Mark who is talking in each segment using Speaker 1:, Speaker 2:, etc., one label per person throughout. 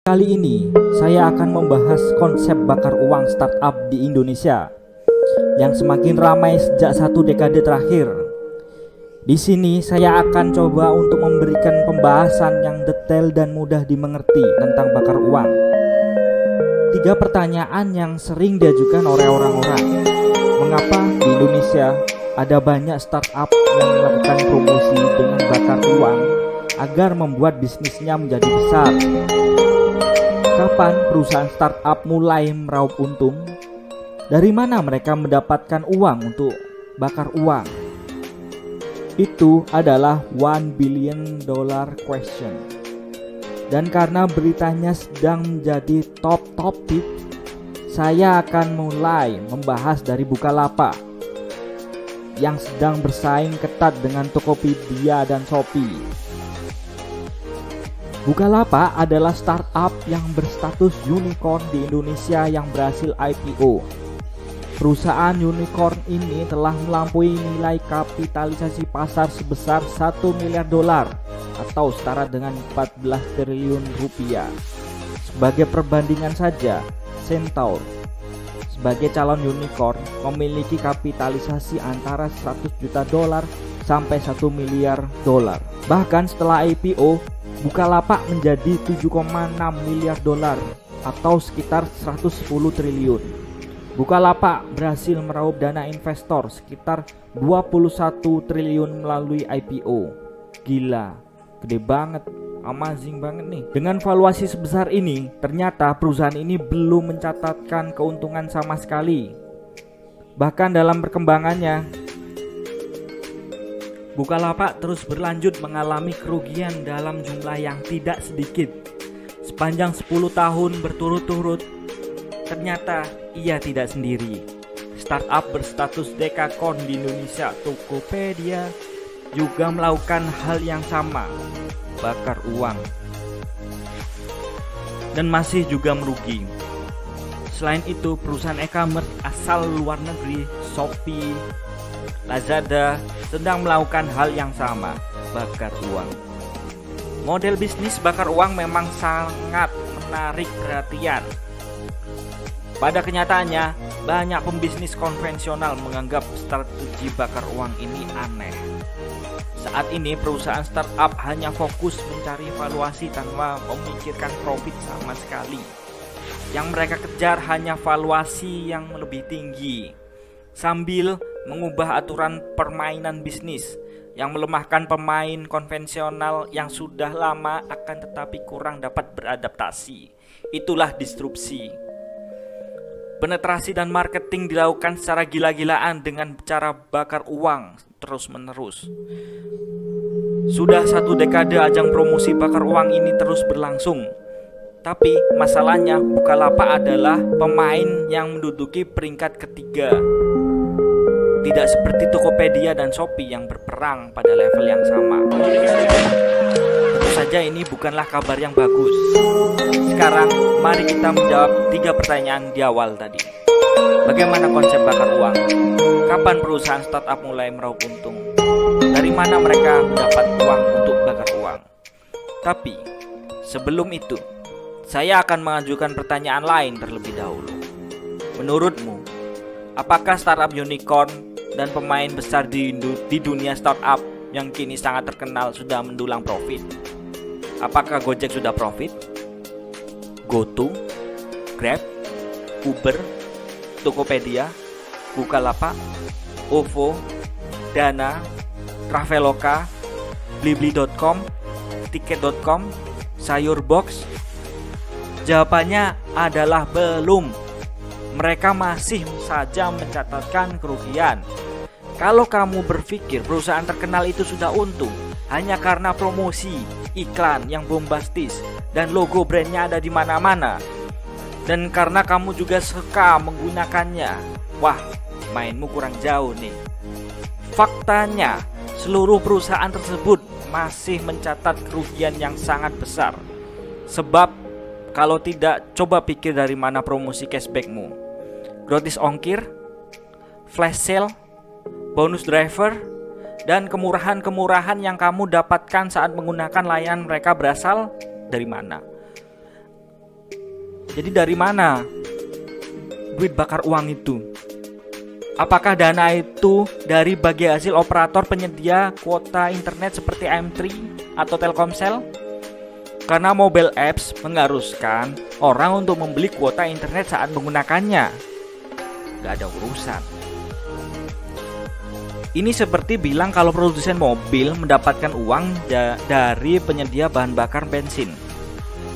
Speaker 1: Kali ini saya akan membahas konsep bakar uang startup di Indonesia yang semakin ramai sejak 1 dekade terakhir. Di sini saya akan coba untuk memberikan pembahasan yang detail dan mudah dimengerti tentang bakar uang. 3 pertanyaan yang sering diajukan oleh orang-orang. Mengapa di Indonesia ada banyak startup yang melakukan promosi dengan bakar uang agar membuat bisnisnya menjadi besar? Kapan perusahaan startup mulai meraup untung? Dari mana mereka mendapatkan uang untuk bakar uang? Itu adalah $1 billion question. Dan karena beritanya sedang menjadi top topik, saya akan mulai membahas dari Bukalapak yang sedang bersaing ketat dengan Tokopedia dan Shopee. Bukalapak adalah startup yang berstatus unicorn di Indonesia yang berhasil IPO. Perusahaan unicorn ini telah melampaui nilai kapitalisasi pasar sebesar $1 miliar atau setara dengan 14 triliun rupiah. Sebagai perbandingan saja, Centaur sebagai calon unicorn memiliki kapitalisasi antara $100 juta sampai $1 miliar. Bahkan setelah IPO, Bukalapak menjadi $7,6 miliar atau sekitar 110 triliun. Bukalapak berhasil meraup dana investor sekitar 21 triliun melalui IPO. Gila, gede banget, amazing banget nih. Dengan valuasi sebesar ini, ternyata perusahaan ini belum mencatatkan keuntungan sama sekali. Bahkan dalam perkembangannya, Bukalapak terus berlanjut mengalami kerugian dalam jumlah yang tidak sedikit. Sepanjang 10 tahun berturut-turut, ternyata ia tidak sendiri. Startup berstatus dekakorn di Indonesia, Tokopedia, juga melakukan hal yang sama, bakar uang, dan masih juga merugi. Selain itu, perusahaan e-commerce asal luar negeri, Shopee, Lazada, sedang melakukan hal yang sama, bakar uang. Model bisnis bakar uang memang sangat menarik perhatian. Pada kenyataannya, banyak pembisnis konvensional menganggap strategi bakar uang ini aneh. Saat ini perusahaan startup hanya fokus mencari valuasi tanpa memikirkan profit sama sekali. Yang mereka kejar hanya valuasi yang lebih tinggi, sambil mengubah aturan permainan bisnis yang melemahkan pemain konvensional yang sudah lama akan tetapi kurang dapat beradaptasi. Itulah disrupsi. Penetrasi dan marketing dilakukan secara gila-gilaan dengan cara bakar uang terus-menerus. Sudah 1 dekade ajang promosi bakar uang ini terus berlangsung. Tapi masalahnya Bukalapak adalah pemain yang menduduki peringkat ketiga. Tidak seperti Tokopedia dan Shopee yang berperang pada level yang sama. Tentu saja ini bukanlah kabar yang bagus. Sekarang mari kita menjawab 3 pertanyaan di awal tadi. Bagaimana konsep bakar uang? Kapan perusahaan startup mulai meraup untung? Dari mana mereka mendapat uang untuk bakar uang? Tapi sebelum itu, saya akan mengajukan pertanyaan lain terlebih dahulu. Menurutmu, apakah startup unicorn dan pemain besar di dunia startup yang kini sangat terkenal sudah mendulang profit? Apakah Gojek sudah profit? GoTo, Grab, Uber, Tokopedia, Bukalapak, OVO, Dana, Traveloka, Blibli.com, Tiket.com, Sayurbox? Jawabannya adalah belum. Mereka masih saja mencatatkan kerugian. Kalau kamu berpikir perusahaan terkenal itu sudah untung hanya karena promosi, iklan yang bombastis, dan logo brandnya ada di mana-mana, dan karena kamu juga suka menggunakannya, wah, mainmu kurang jauh nih. Faktanya, seluruh perusahaan tersebut masih mencatat kerugian yang sangat besar. Sebab kalau tidak, coba pikir dari mana promosi cashbackmu. Gratis ongkir, flash sale, bonus driver, dan kemurahan-kemurahan yang kamu dapatkan saat menggunakan layanan mereka berasal dari mana? Jadi dari mana duit bakar uang itu? Apakah dana itu dari bagi hasil operator penyedia kuota internet seperti M3 atau Telkomsel? Karena mobile apps mengharuskan orang untuk membeli kuota internet saat menggunakannya. Gak ada urusan. Ini seperti bilang kalau produsen mobil mendapatkan uang dari penyedia bahan bakar bensin.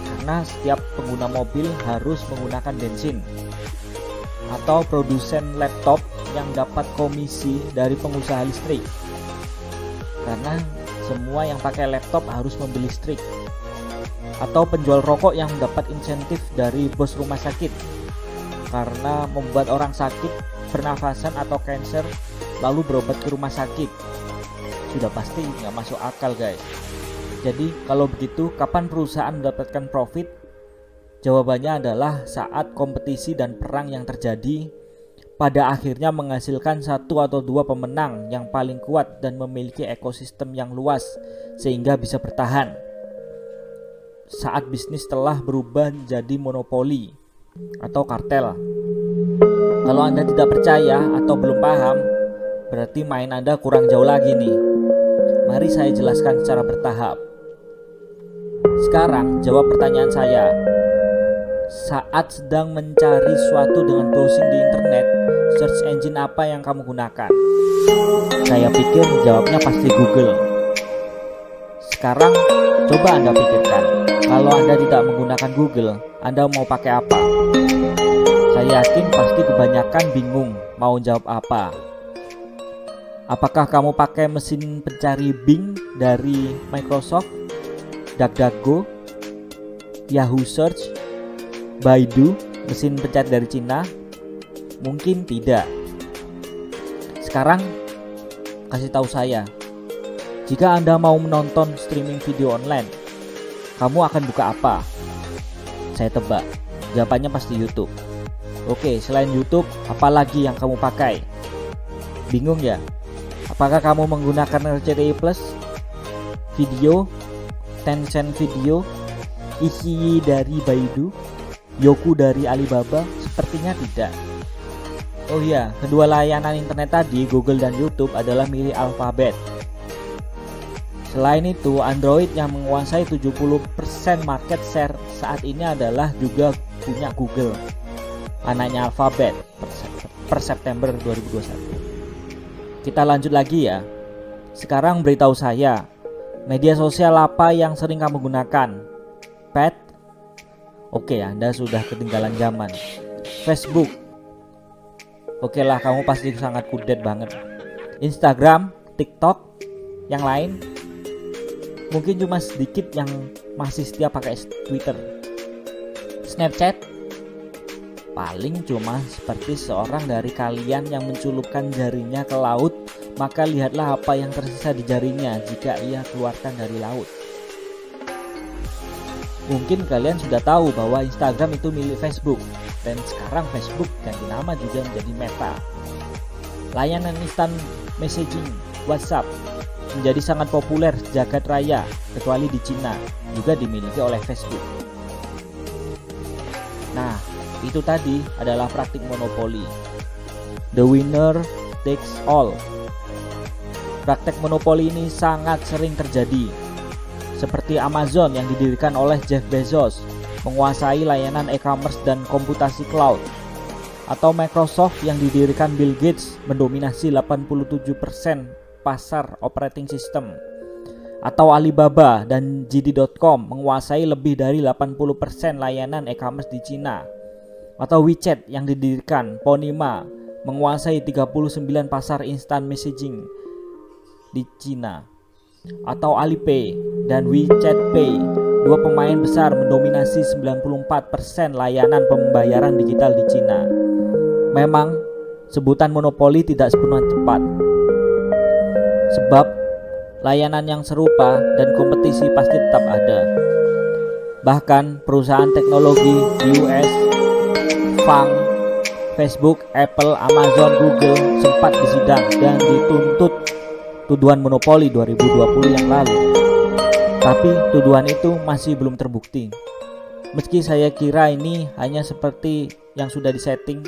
Speaker 1: Karena setiap pengguna mobil harus menggunakan bensin. Atau produsen laptop yang dapat komisi dari pengusaha listrik. Karena semua yang pakai laptop harus membeli listrik. Atau penjual rokok yang mendapat insentif dari bos rumah sakit. Karena membuat orang sakit pernafasan atau kanker lalu berobat ke rumah sakit. Sudah pasti nggak masuk akal, guys. Jadi kalau begitu, kapan perusahaan mendapatkan profit? Jawabannya adalah saat kompetisi dan perang yang terjadi pada akhirnya menghasilkan satu atau dua pemenang yang paling kuat dan memiliki ekosistem yang luas sehingga bisa bertahan. Saat bisnis telah berubah menjadi monopoli atau kartel. Kalau Anda tidak percaya atau belum paham, berarti main Anda kurang jauh lagi nih. Mari saya jelaskan secara bertahap. Sekarang jawab pertanyaan saya. Saat sedang mencari sesuatu dengan browsing di internet, search engine apa yang kamu gunakan? Saya pikir jawabnya pasti Google. Sekarang coba Anda pikirkan, kalau Anda tidak menggunakan Google, Anda mau pakai apa? Saya yakin pasti kebanyakan bingung mau jawab apa. Apakah kamu pakai mesin pencari Bing dari Microsoft, DuckDuckGo, Yahoo Search, Baidu, mesin pencari dari Cina? Mungkin tidak. Sekarang kasih tahu saya, jika Anda mau menonton streaming video online, kamu akan buka apa? Saya tebak, jawabannya pasti YouTube. Oke, selain YouTube, apa lagi yang kamu pakai? Bingung ya? Apakah kamu menggunakan RCTI Plus, Video, Tencent Video, Iqiyi dari Baidu, Youku dari Alibaba? Sepertinya tidak. Oh iya, kedua layanan internet tadi, Google dan YouTube, adalah milik Alphabet. Selain itu, Android yang menguasai 70% market share saat ini adalah juga punya Google, anaknya Alphabet, per September 2021. Kita lanjut lagi ya. Sekarang beritahu saya, media sosial apa yang sering kamu gunakan? Pet? Oke, Anda sudah ketinggalan zaman. Facebook? Oke lah, kamu pasti sangat kudet banget. Instagram? TikTok? Yang lain? Mungkin cuma sedikit yang masih setia pakai Twitter. Snapchat? Paling cuma seperti seorang dari kalian yang mencelupkan jarinya ke laut, maka lihatlah apa yang tersisa di jarinya jika ia keluarkan dari laut. Mungkin kalian sudah tahu bahwa Instagram itu milik Facebook, dan sekarang Facebook ganti nama juga menjadi Meta. Layanan instant messaging WhatsApp menjadi sangat populer jagat raya, kecuali di Cina, juga dimiliki oleh Facebook. Nah, itu tadi adalah praktik monopoli. The winner takes all. Praktek monopoli ini sangat sering terjadi. Seperti Amazon yang didirikan oleh Jeff Bezos, menguasai layanan e-commerce dan komputasi cloud. Atau Microsoft yang didirikan Bill Gates, mendominasi 87% pasar operating system. Atau Alibaba dan JD.com menguasai lebih dari 80% layanan e-commerce di Cina. Atau WeChat yang didirikan Ponima menguasai 39 pasar instant messaging di Cina. Atau Alipay dan WeChat Pay, dua pemain besar mendominasi 94% layanan pembayaran digital di Cina. Memang sebutan monopoli tidak sepenuhnya tepat, sebab layanan yang serupa dan kompetisi pasti tetap ada. Bahkan perusahaan teknologi di US, FANG, Facebook, Apple, Amazon, Google sempat disidang dan dituntut tuduhan monopoli 2020 yang lalu. Tapi tuduhan itu masih belum terbukti.
Speaker 2: Meski saya kira ini hanya seperti yang sudah disetting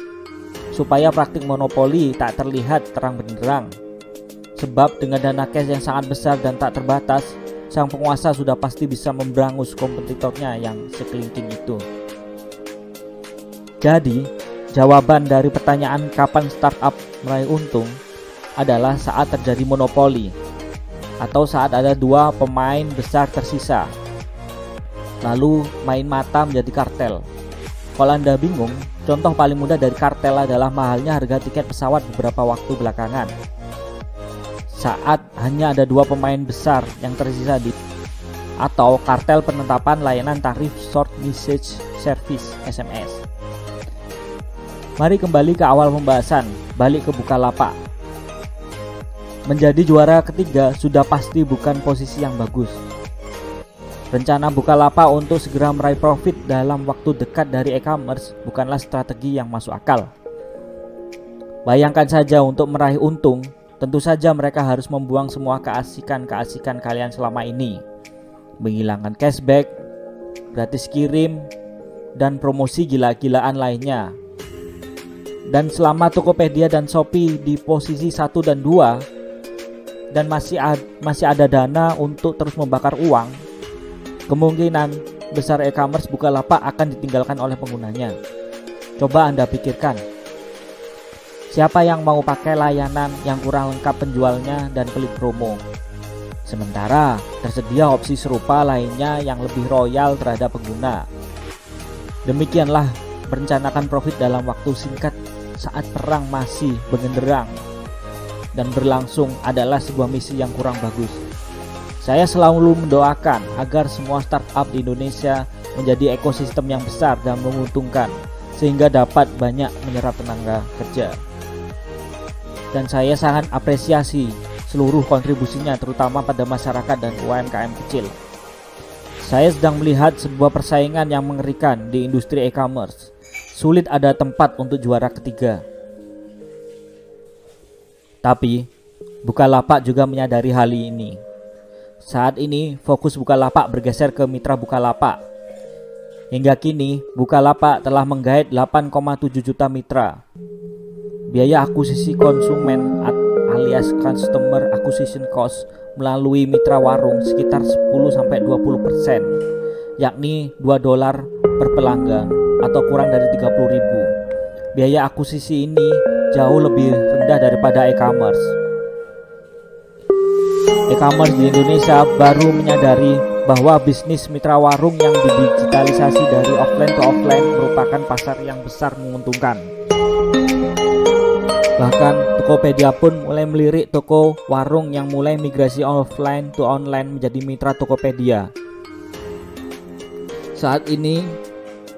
Speaker 2: supaya praktik monopoli tak terlihat terang benderang. Sebab dengan dana cash yang sangat besar dan tak terbatas, sang penguasa sudah pasti bisa memberangus kompetitornya yang sekelingking itu. Jadi, jawaban dari pertanyaan kapan startup meraih untung adalah saat terjadi monopoli atau saat ada dua pemain besar tersisa. Lalu main mata menjadi kartel. Kalau Anda bingung, contoh paling mudah dari kartel adalah mahalnya harga tiket pesawat beberapa waktu belakangan. Saat hanya ada dua pemain besar yang tersisa atau kartel penetapan layanan tarif short message service SMS. Mari kembali ke awal pembahasan, balik ke Bukalapak. Menjadi juara ketiga sudah pasti bukan posisi yang bagus. Rencana Bukalapak untuk segera meraih profit dalam waktu dekat dari e-commerce bukanlah strategi yang masuk akal. Bayangkan saja, untuk meraih untung, tentu saja mereka harus membuang semua keasikan-keasikan kalian selama ini. Menghilangkan cashback, gratis kirim, dan promosi gila-gilaan lainnya. Dan selama Tokopedia dan Shopee di posisi 1 dan 2 dan masih ada dana untuk terus membakar uang, kemungkinan besar e-commerce Bukalapak akan ditinggalkan oleh penggunanya. Coba Anda pikirkan, siapa yang mau pakai layanan yang kurang lengkap penjualnya dan pelit promo? Sementara tersedia opsi serupa lainnya yang lebih royal terhadap pengguna. Demikianlah merencanakan profit dalam waktu singkat saat perang masih benderang dan berlangsung adalah sebuah misi yang kurang bagus. Saya selalu mendoakan agar semua startup di Indonesia menjadi ekosistem yang besar dan menguntungkan, sehingga dapat banyak menyerap tenaga kerja. Dan saya sangat apresiasi seluruh kontribusinya, terutama pada masyarakat dan UMKM kecil. Saya sedang melihat sebuah persaingan yang mengerikan di industri e-commerce. Sulit ada tempat untuk juara ketiga. Tapi Bukalapak juga menyadari hal ini. Saat ini fokus Bukalapak bergeser ke mitra Bukalapak. Hingga kini Bukalapak telah menggait 8,7 juta mitra. Biaya akuisisi konsumen alias customer acquisition cost melalui mitra warung sekitar 10-20%, yakni $2 per pelanggan atau kurang dari 30.000. Biaya akuisisi ini jauh lebih rendah daripada e-commerce. E-commerce di Indonesia baru menyadari bahwa bisnis mitra warung yang didigitalisasi dari offline ke offline merupakan pasar yang besar menguntungkan. Bahkan Tokopedia pun mulai melirik toko warung yang mulai migrasi offline to online menjadi mitra Tokopedia. Saat ini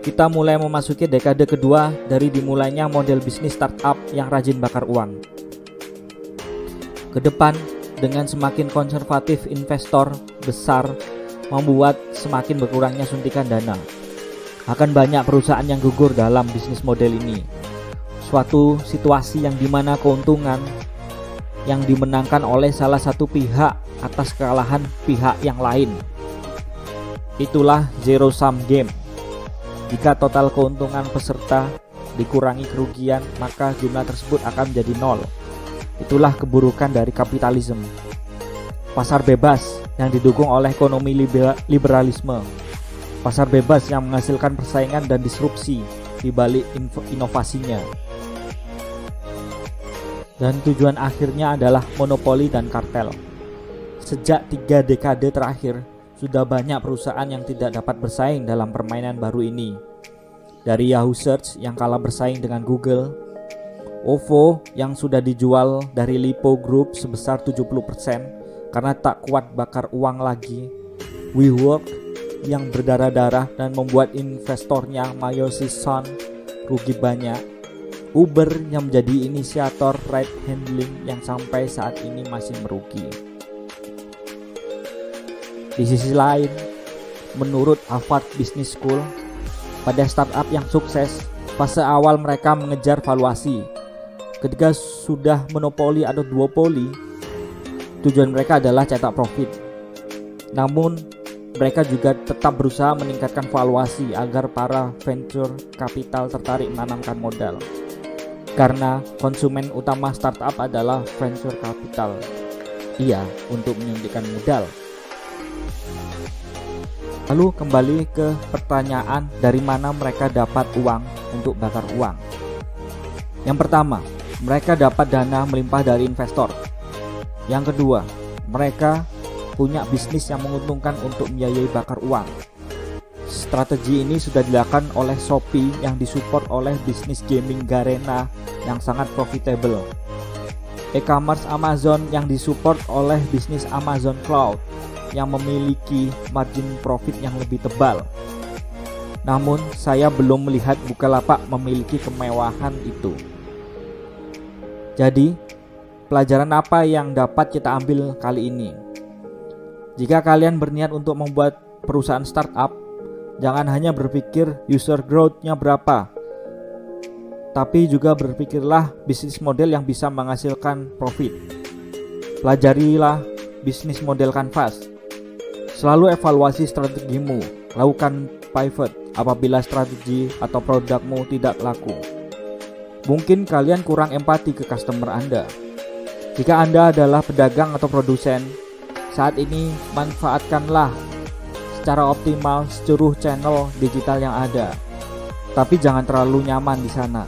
Speaker 2: kita mulai memasuki dekade kedua dari dimulainya model bisnis startup yang rajin bakar uang. Kedepan, dengan semakin konservatif investor besar membuat semakin berkurangnya suntikan dana, akan banyak perusahaan yang gugur dalam bisnis model ini. Suatu situasi yang dimana keuntungan yang dimenangkan oleh salah satu pihak atas kekalahan pihak yang lain. Itulah zero sum game. Jika total keuntungan peserta dikurangi kerugian, maka jumlah tersebut akan menjadi nol. Itulah keburukan dari kapitalisme. Pasar bebas yang didukung oleh ekonomi liberalisme. Pasar bebas yang menghasilkan persaingan dan disrupsi di balik inovasinya. Dan tujuan akhirnya adalah monopoli dan kartel. Sejak 3 dekade terakhir, sudah banyak perusahaan yang tidak dapat bersaing dalam permainan baru ini. Dari Yahoo Search yang kalah bersaing dengan Google, OVO yang sudah dijual dari Lipo Group sebesar 70% karena tak kuat bakar uang lagi, WeWork yang berdarah-darah dan membuat investornya Mayoshi Son rugi banyak, Uber yang menjadi inisiator ride handling yang sampai saat ini masih merugi. Di sisi lain, menurut Harvard Business School, pada startup yang sukses, fase awal mereka mengejar valuasi. Ketika sudah monopoli atau duopoli, tujuan mereka adalah cetak profit. Namun, mereka juga tetap berusaha meningkatkan valuasi agar para venture capital tertarik menanamkan modal. Karena konsumen utama startup adalah venture capital. Iya, untuk menyuntikkan modal. Lalu kembali ke pertanyaan dari mana mereka dapat uang untuk bakar uang. Yang pertama, mereka dapat dana melimpah dari investor. Yang kedua, mereka punya bisnis yang menguntungkan untuk membiayai bakar uang. Strategi ini sudah dilakukan oleh Shopee yang disupport oleh bisnis gaming Garena yang sangat profitable. E-commerce Amazon yang disupport oleh bisnis Amazon Cloud yang memiliki margin profit yang lebih tebal. Namun saya belum melihat Bukalapak memiliki kemewahan itu. Jadi, pelajaran apa yang dapat kita ambil kali ini? Jika kalian berniat untuk membuat perusahaan startup, jangan hanya berpikir user growth-nya berapa, tapi juga berpikirlah bisnis model yang bisa menghasilkan profit. Pelajarilah bisnis model kanvas. Selalu evaluasi strategimu, lakukan pivot apabila strategi atau produkmu tidak laku. Mungkin kalian kurang empati ke customer Anda. Jika Anda adalah pedagang atau produsen, saat ini manfaatkanlah secara optimal seluruh channel digital yang ada. Tapi jangan terlalu nyaman di sana.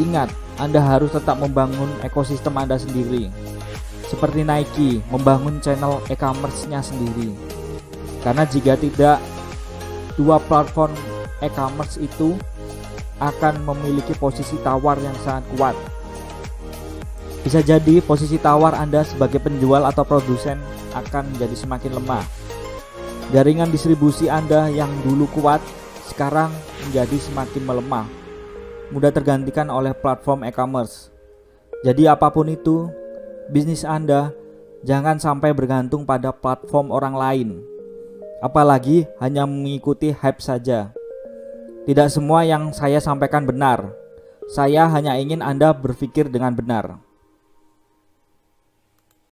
Speaker 2: Ingat, Anda harus tetap membangun ekosistem Anda sendiri. Seperti Nike membangun channel e-commerce-nya sendiri. Karena jika tidak, dua platform e-commerce itu akan memiliki posisi tawar yang sangat kuat. Bisa jadi posisi tawar Anda sebagai penjual atau produsen akan menjadi semakin lemah. Jaringan distribusi Anda yang dulu kuat sekarang menjadi semakin melemah, mudah tergantikan oleh platform e-commerce. Jadi apapun itu, bisnis Anda jangan sampai bergantung pada platform orang lain. Apalagi hanya mengikuti hype saja. Tidak semua yang saya sampaikan benar. Saya hanya ingin Anda berpikir dengan benar.